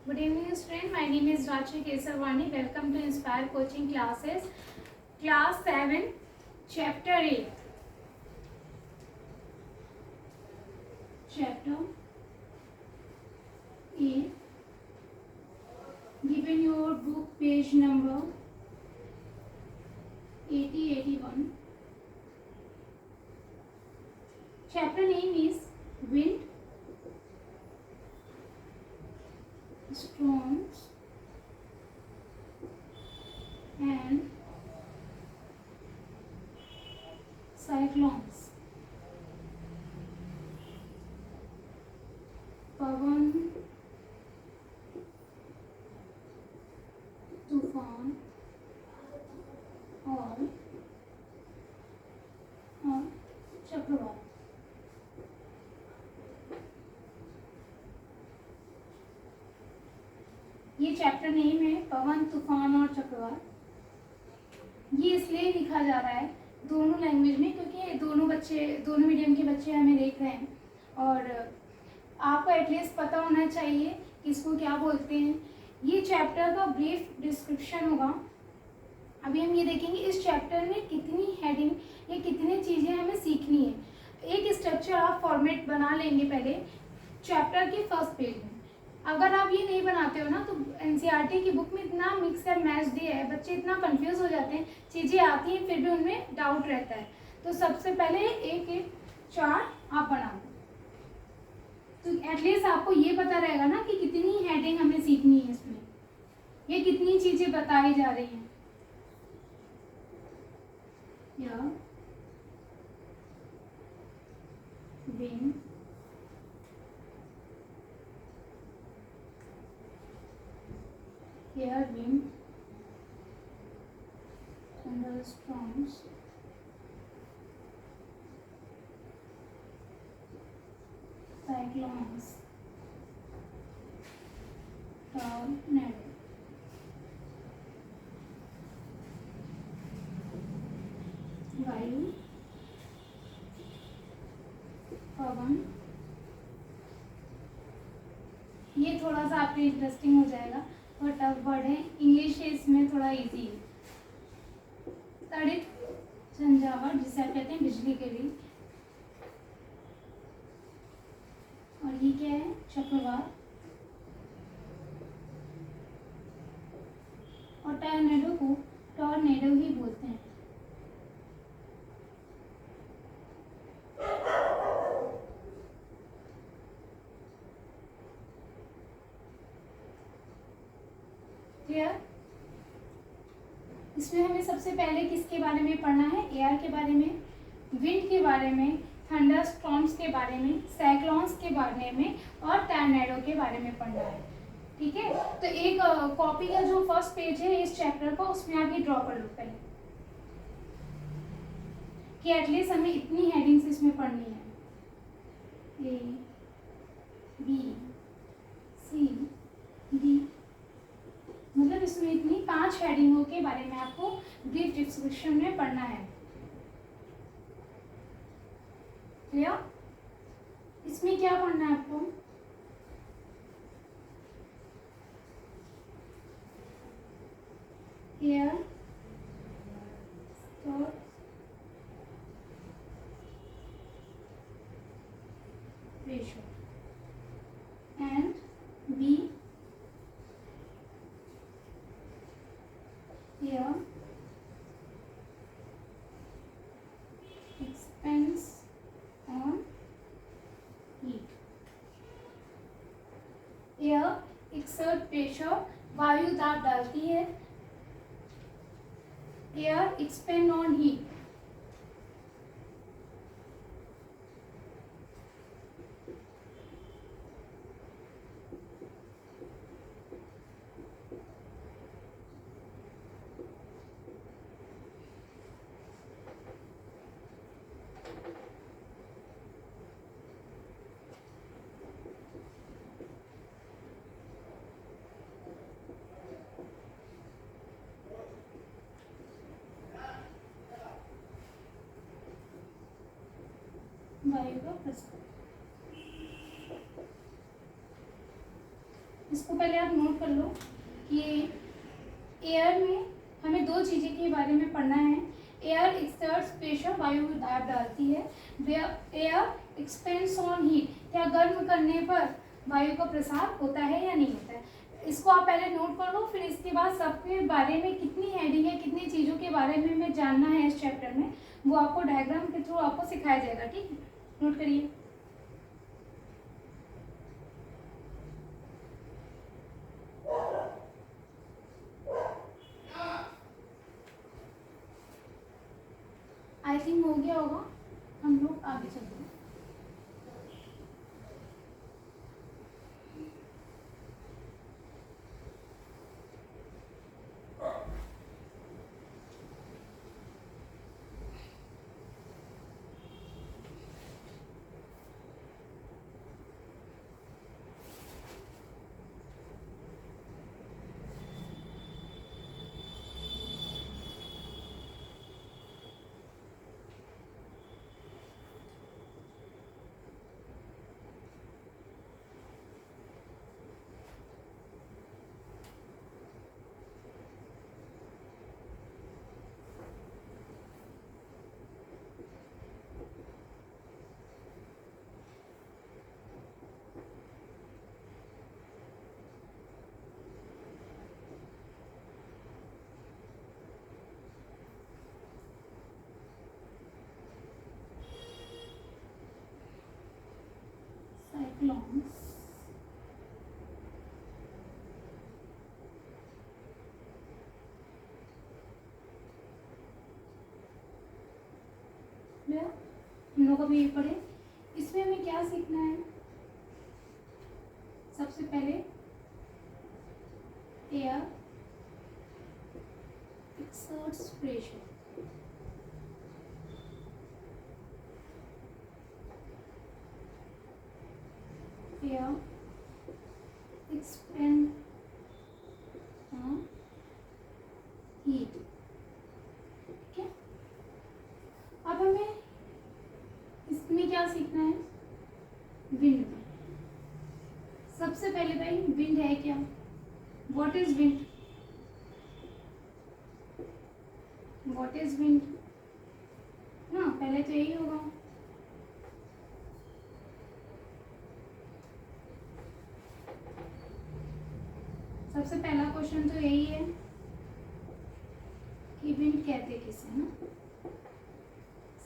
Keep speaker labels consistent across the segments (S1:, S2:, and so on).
S1: Good evening, student. My name is Rachi Kesavani. Welcome to Inspire Coaching Classes. Class 7, Chapter 8. Chapter 8. Given your book page number 80-81. Chapter name is Wind, Storms and Cyclones. पवन, तूफान और चक्रवात। ये chapter name है पवन, तूफान और चक्रवात। ये इसलिए लिखा जा रहा है दोनों लैंग्वेज में क्योंकि दोनों मीडियम के बच्चे हमें देख रहे हैं और आपको एटलीस्ट पता होना चाहिए कि इसको क्या बोलते हैं। ये चैप्टर का ब्रीफ डिस्क्रिप्शन होगा। अभी हम ये देखेंगे इस चैप्टर में कितनी हेडिंग या कितनी चीज़ें हमें सीखनी है। एक स्ट्रक्चर आप फॉर्मेट बना लेंगे पहले चैप्टर के फर्स्ट पेज में। अगर आप ये नहीं बनाते हो ना तो एनसीईआरटी की बुक में इतना मिक्स एंड मैच दिया है, बच्चे इतना कंफ्यूज हो जाते हैं, चीज़ें आती हैं फिर भी उनमें डाउट रहता है। तो सबसे पहले एक एक चार्ट आप बना दो तो एटलीस्ट आपको ये पता रहेगा ना कि कितनी हेडिंग हमें सीखनी है इसमें, ये कितनी चीज़ें बताई जा रही हैं। या wind, here wind, thunderstorms, cyclones, tornado, वायु, पवन। ये थोड़ा सा आपके इंटरेस्टिंग हो जाएगा और टफ वर्ड है, इंग्लिश इसमें थोड़ा इजी है। तड़ित झंझावात जिसे आप कहते हैं बिजली के भी। और ये क्या है? चक्रवात। और टॉर्नेडो को टॉर्नेडो ही बोलते हैं। क्लियर? इसमें हमें सबसे पहले किसके बारे में पढ़ना है? एयर के बारे में, विंड के बारे में, थंडर स्टॉर्म्स के बारे में, साइक्लोन्स के बारे में और टॉर्नेडो के बारे में पढ़ना है। ठीक है, तो एक कॉपी का जो फर्स्ट पेज है इस चैप्टर का उसमें आप ये ड्रॉ कर लो पहले कि एटलीस्ट हमें इतनी हेडिंग्स इसमें पढ़नी है। ए बी सी डी, मतलब इसमें इतनी 5 हेडिंगों के बारे में आपको ब्रीफ डिस्क्रिप्शन में पढ़ना है। क्लियर? इसमें क्या पढ़ना है आपको? Air, pressure and B here expands on heat. Air exert pressure, वायु दाब डालती है। Air expand on heat, वायु का प्रस्ताव। इसको पहले आप नोट कर लो कि एयर में हमें दो चीज़ें के बारे में पढ़ना है। एयर एक्सर्ट्स प्रेशर, वायु दाब डालती है। एयर एक्सपेंड्स ऑन हीट, क्या गर्म करने पर वायु का प्रसार होता है या नहीं होता है। इसको आप पहले नोट कर लो, फिर इसके बाद सबके बारे में कितनी हेडिंग है, कितनी चीज़ों के बारे में हमें जानना है इस चैप्टर में, वो आपको डायग्राम के थ्रू आपको सिखाया जाएगा। ठीक है, नोट करिए। आई थिंक हो गया होगा, हम लोग आगे चलते हैं। साइक्लोन्स, हम लोग अभी ये पढ़े। इसमें हमें क्या सीखना है, सबसे पहले air exerts pressure, air expand on heat. ठीक है, अब हमें इसमें क्या सीखना है, विंड में। सबसे पहले भाई विंड है क्या, what is wind, what is wind ना, पहले तो यही होगा। सबसे पहला क्वेश्चन तो यही है कि विंड कहते किसे ना।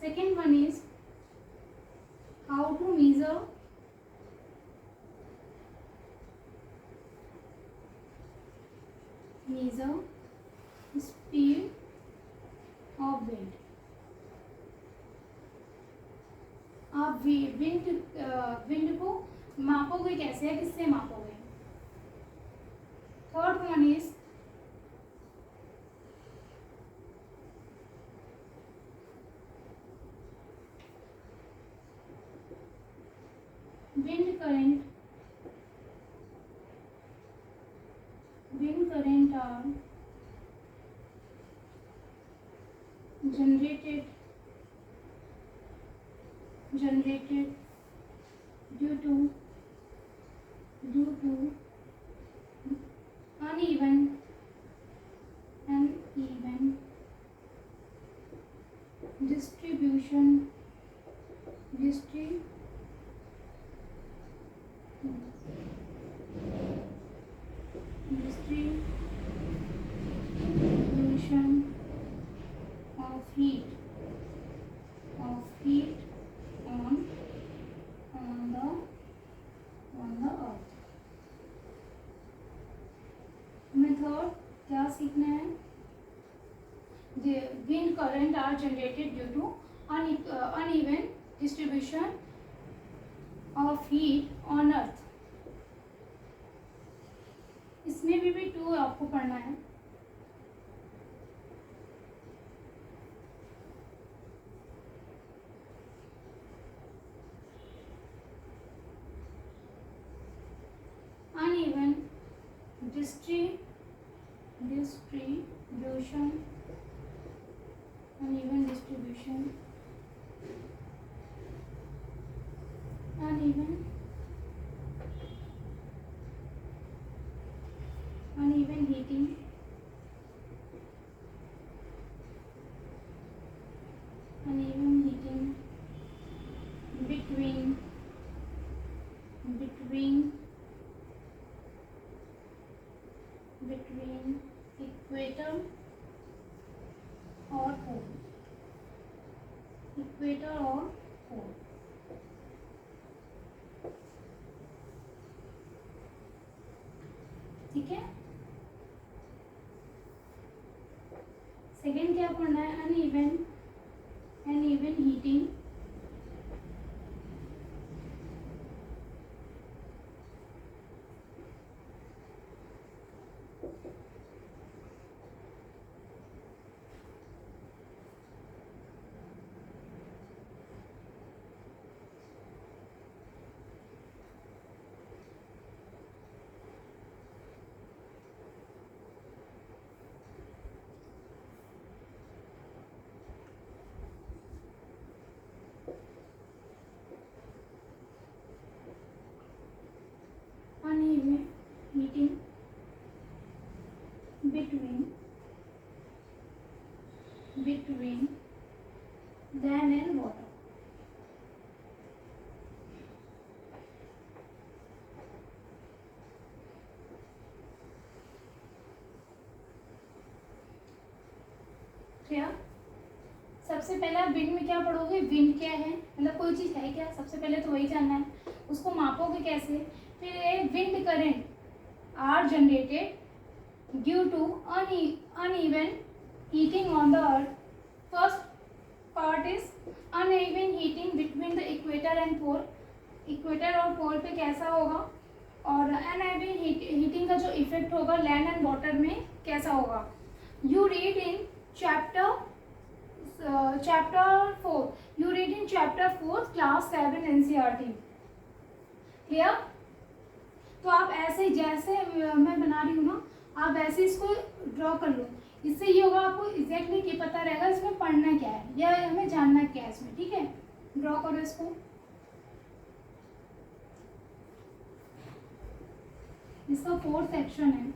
S1: Second one is how to measure speed of wind। आप विंड को मापोगे कैसे, है किससे मापोगे। Third one is wind current are generated due to uneven distribution of heat on the earth। हमें थर्ड क्या सीखना है, the wind current are generated due to uneven distribution of heat on earth। इसमें भी 2 आपको पढ़ना है। uneven distribution uneven distribution equator और पोल। ठीक है, सेकेंड क्या पढ़ना है, uneven heating uneven heating between land and water। क्या सबसे पहले आप विंड में क्या पढ़ोगे, विंड क्या है, मतलब कोई चीज है क्या, सबसे पहले तो वही जानना है, उसको मापोगे कैसे। फिर wind current are generated due to uneven heating on the earth। first part is uneven heating between the equator and pole। Equator और पोल पे कैसा होगा, और अनइवन हीटिंग का जो इफेक्ट होगा लैंड एंड वाटर में कैसा होगा। You read in chapter 4, you read in chapter 4 class 7 NCERT। Clear. तो आप ऐसे जैसे मैं बना रही हूँ ना, आप ऐसे इसको ड्रॉ कर लो, इससे ये होगा आपको एग्जैक्टली ये पता रहेगा इसमें पढ़ना क्या है या हमें जानना क्या है इसमें। ठीक है, ड्रॉ करो इसको। इसका 4th सेक्शन है।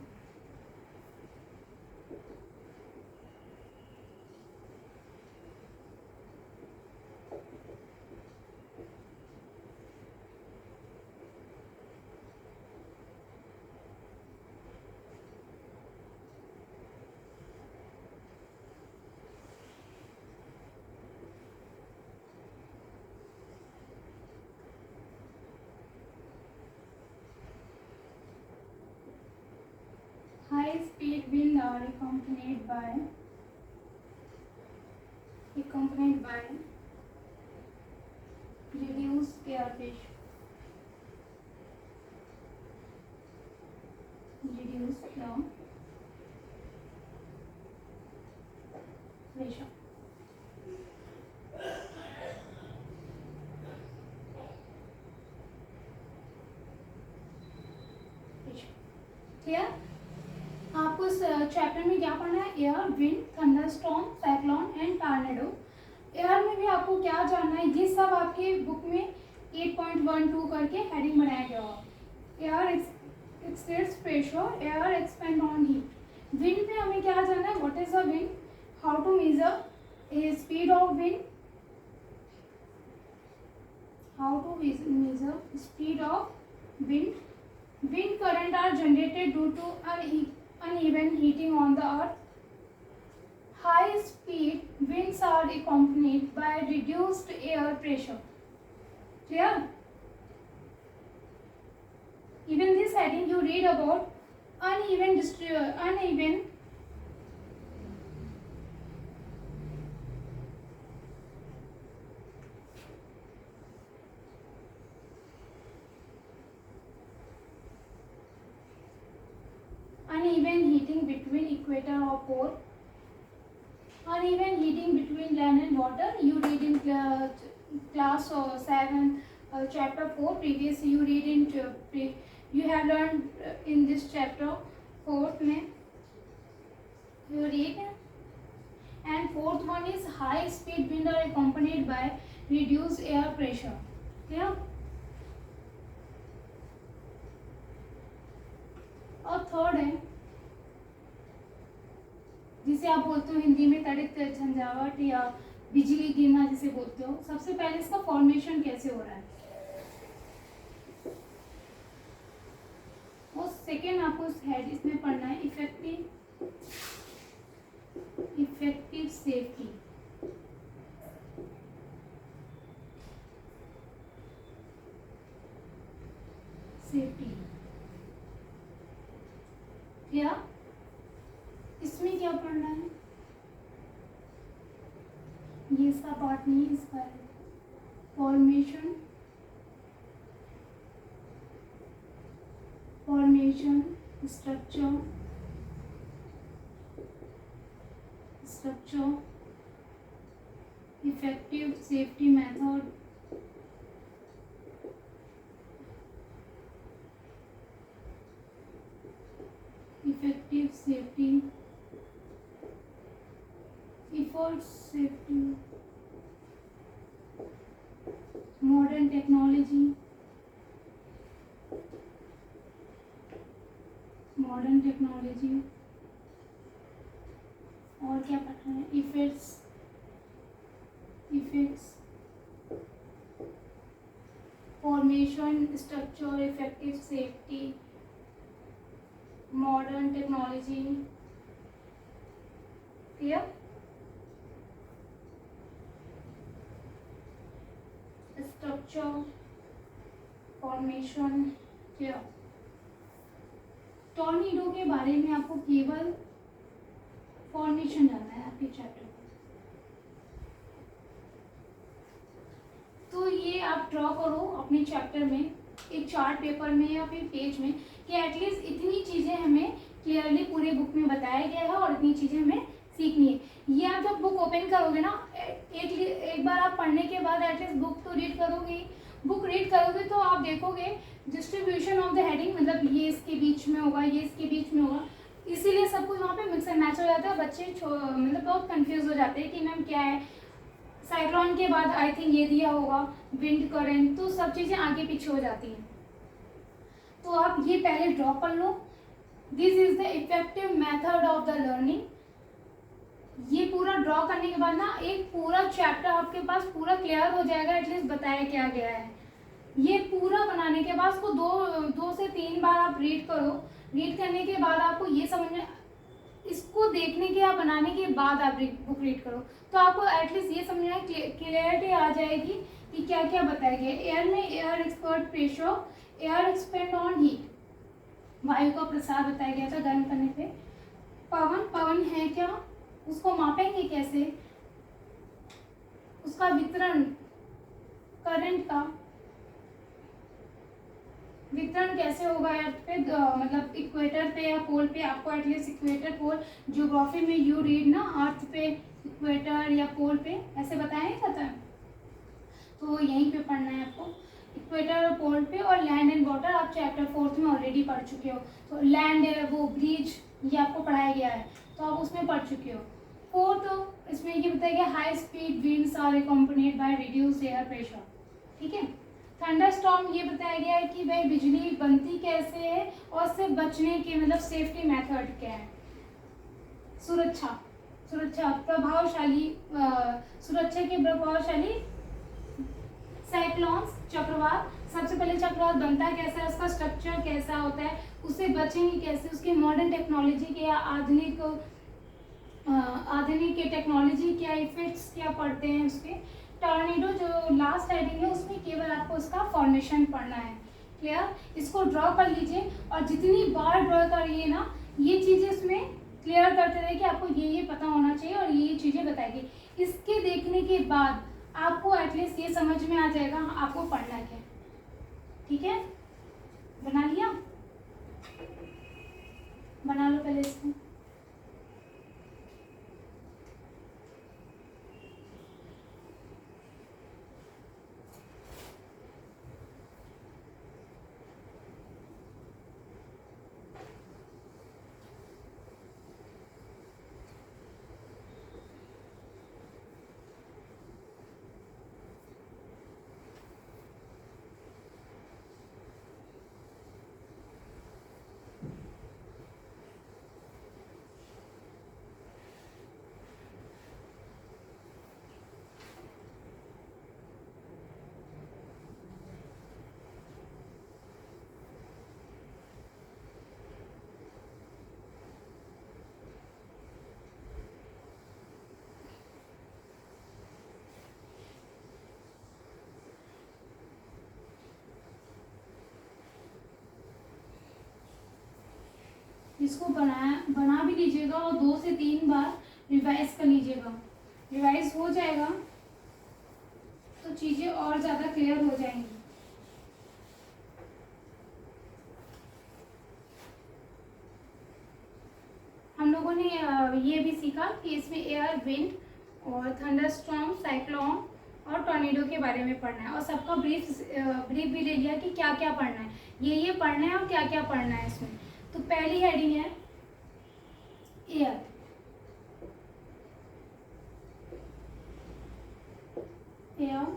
S1: High speed wind are accompanied by reduced air pressure, clear. आपको इस चैप्टर में क्या पढ़ना है, air, wind, thunderstorm, cyclone and tornado. Air में भी आपको क्या जानना है, ये सब आपके बुक में 8.12 करके हेडिंग बनाया गया होगा। Air expands pressure, air expand on heat. Wind में हमें क्या जानना है, what is the wind, how to measure a speed of wind, how to measure speed of wind. Wind current are generated due to uneven heating on the earth. High speed winds are accompanied by reduced air pressure. Clear? Even this heading you read about uneven heating between equator or pole, uneven heating between land and water, you read in class 7 chapter 4 previous, you read in you have learned in this chapter 4th में you read। and 4th one is high speed wind are accompanied by reduced air pressure। clear। और third है जिसे आप बोलते हो हिंदी में तड़ित झंझावाट या बिजली गिरना जिसे बोलते हो। सबसे पहले इसका फॉर्मेशन कैसे हो रहा है, और सेकेंड आपको हेड इसमें पढ़ना है इफेक्टिव सेफ्टी। ये इसका पार्ट नहीं है, इसका है formation, structure, effective safety method, effort safety, modern technology, और क्या पढ़ना है, effects, formation, structure, effective safety, modern technology. Clear? Structure, formation. Clear? Tornado के बारे में आपको केवल फॉर्मेशन जानना है आपके चैप्टर में। तो ये आप ड्रॉ करो अपने चैप्टर में, एक चार्ट पेपर में या फिर पेज में, कि एटलीस्ट इतनी चीज़ें हमें क्लियरली पूरे बुक में बताया गया है और इतनी चीज़ें हमें सीखनी है। ये आप जब बुक ओपन करोगे ना, एक बार आप पढ़ने के बाद एटलीस्ट बुक तो रीड करोगे। बुक रीड करोगे तो आप देखोगे डिस्ट्रीब्यूशन ऑफ द हेडिंग, मतलब ये इसके बीच में होगा, ये इसके बीच में होगा, इसीलिए सब कुछ वहाँ पे मिक्स एंड मैच हो जाता है। बच्चे मतलब बहुत कंफ्यूज हो जाते हैं कि मैम क्या है, साइक्लोन के बाद आई थिंक ये दिया होगा, विंड करेंट, तो सब चीज़ें आगे पीछे हो जाती हैं। तो आप ये पहले ड्रॉ कर लो। This is the effective method of the learning. ये पूरा ड्रॉ करने के बाद ना एक पूरा चैप्टर आपके पास पूरा क्लियर हो जाएगा, एटलीस्ट बताया क्या गया है। ये पूरा बनाने के बाद उसको दो से तीन बार आप रीड करो। रीड करने के बाद आपको ये समझ में, इसको देखने के या बनाने के बाद आप बुक रीड करो, तो आपको एटलीस्ट ये समझ में क्लियरिटी आ जाएगी कि क्या क्या बताया गया। एयर में air expert ratio, air expand on heat, वायु का प्रसार बताया गया था गर्म करने पे। पवन है क्या, उसको मापेंगे कैसे, उसका वितरण, करंट का वितरण कैसे होगा अर्थ पे, मतलब इक्वेटर पे या पोल पे। आपको एटलीस्ट इक्वेटर पोल ज्योग्राफी में यू रीड ना, अर्थ पे इक्वेटर या पोल पे ऐसे बताया नहीं जाता है, तो यहीं पे पढ़ना है आपको, इक्वेटर और पोल पे। और लैंड एंड वाटर आप चैप्टर 4 में ऑलरेडी पढ़ चुके हो, तो लैंड वो ब्रिज ये आपको पढ़ाया गया है, तो आप उसमें पढ़ चुके हो। 4 इसमें ये बताया गया high speed winds are accompanied by reduced air pressure. ठीक है। थंडरस्टॉर्म ये बताया गया है कि भाई बिजली बनती कैसे है और उससे बचने के मतलब सेफ्टी मेथड क्या है। सुरक्षा प्रभावशाली, सुरक्षा के प्रभावशाली साइक्लोन्स, चक्रवात। सबसे पहले चक्रवात बनता कैसा है, उसका स्ट्रक्चर कैसा होता है, उससे बचेंगे कैसे, उसकी मॉडर्न टेक्नोलॉजी के या आधुनिक टेक्नोलॉजी क्या, इफेक्ट्स क्या पड़ते हैं उसके। टॉर्नेडो जो लास्ट हेडिंग है उसमें केवल आपको उसका फॉर्मेशन पढ़ना है। क्लियर? इसको ड्रॉ कर लीजिए और जितनी बार ड्रॉ करिए ना, ये चीज़ें इसमें क्लियर करते रहे कि आपको ये पता होना चाहिए और ये चीज़ें बताएगी। इसके देखने के बाद आपको एटलीस्ट ये समझ में आ जाएगा आपको पढ़ना क्या। ठीक है, बना लिया? बना लो पहले इसको। इसको बना भी लीजिएगा और 2 से 3 बार रिवाइज कर लीजिएगा। रिवाइज हो जाएगा तो चीज़ें और ज़्यादा क्लियर हो जाएंगी। हम लोगों ने ये भी सीखा कि इसमें एयर, विंड और थंडरस्टॉर्म, साइक्लोन और टॉर्नेडो के बारे में पढ़ना है, और सबका ब्रीफ भी ले लिया कि क्या क्या पढ़ना है, ये पढ़ना है और क्या क्या पढ़ना है इसमें। तो पहली हेडिंग है एयर। Air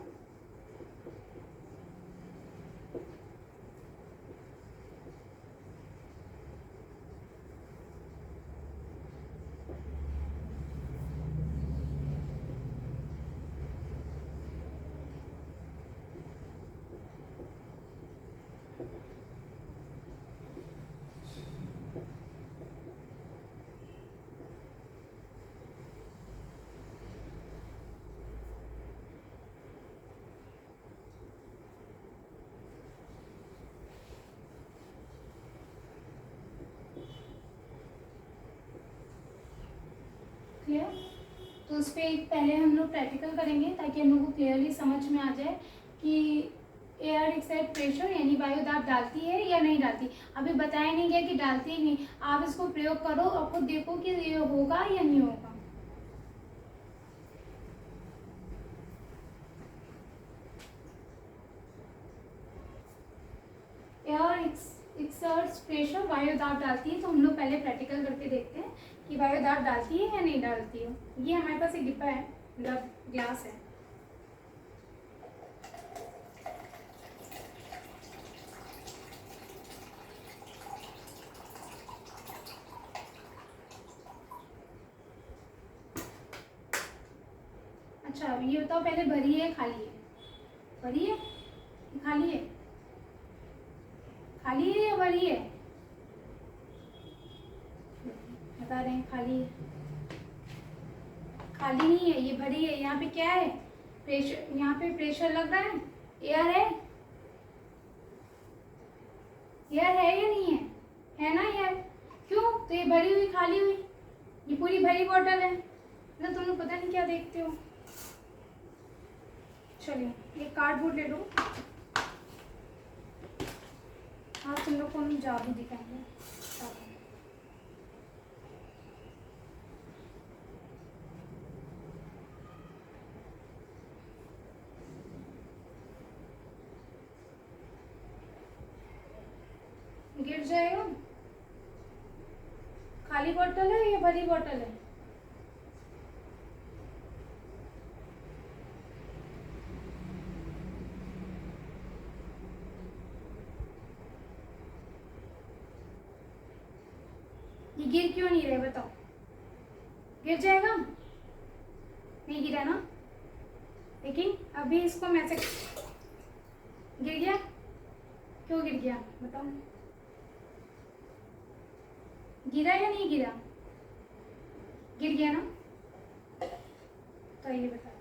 S1: clear. तो उस पर पहले हम लोग प्रैक्टिकल करेंगे ताकि हम लोग को क्लियरली समझ में आ जाए कि एयर एक्सेप्ट प्रेशर यानी वायु दाब डालती है या नहीं डालती। अभी बताया नहीं गया कि डालती ही नहीं, आप इसको प्रयोग करो और खुद देखो कि ये होगा या नहीं होगा। एयर एक्सर्ट्स प्रेशर, वायु दाब डालती है। तो हम लोग पहले प्रैक्टिकल करके देखते हैं कि वायु दाब डालती है या नहीं डालती है। ये हमारे पास एक डिब्बा है, मतलब ग्लास है। अच्छा, ये बताओ पहले भरी है खाली है? भरी है खाली है? खाली है या भरी है? बता रहे हैं खाली है। खाली नहीं है, ये भरी है। यहाँ पे क्या है? प्रेशर, यहाँ पे प्रेशर लग रहा है। एयर है? एयर है या नहीं है? है ना एयर। क्यों? तो ये भरी हुई, खाली हुई, ये पूरी भरी बॉटल है ना। तुम लोग पता नहीं क्या देखते हो। चलिए ये कार्डबोर्ड ले लो। आज तुम लोग को हम जादू दिखाएंगे। गिर जाएगा। खाली बोतल है या भरी बोतल है? ये गिर क्यों नहीं रहे बताओ? गिर जाएगा? नहीं गिरा ना। लेकिन अभी इसको मैं से गिर गया। क्यों गिर गया बताओ? गिरा या नहीं गिरा? गिर गया ना। तो ये बता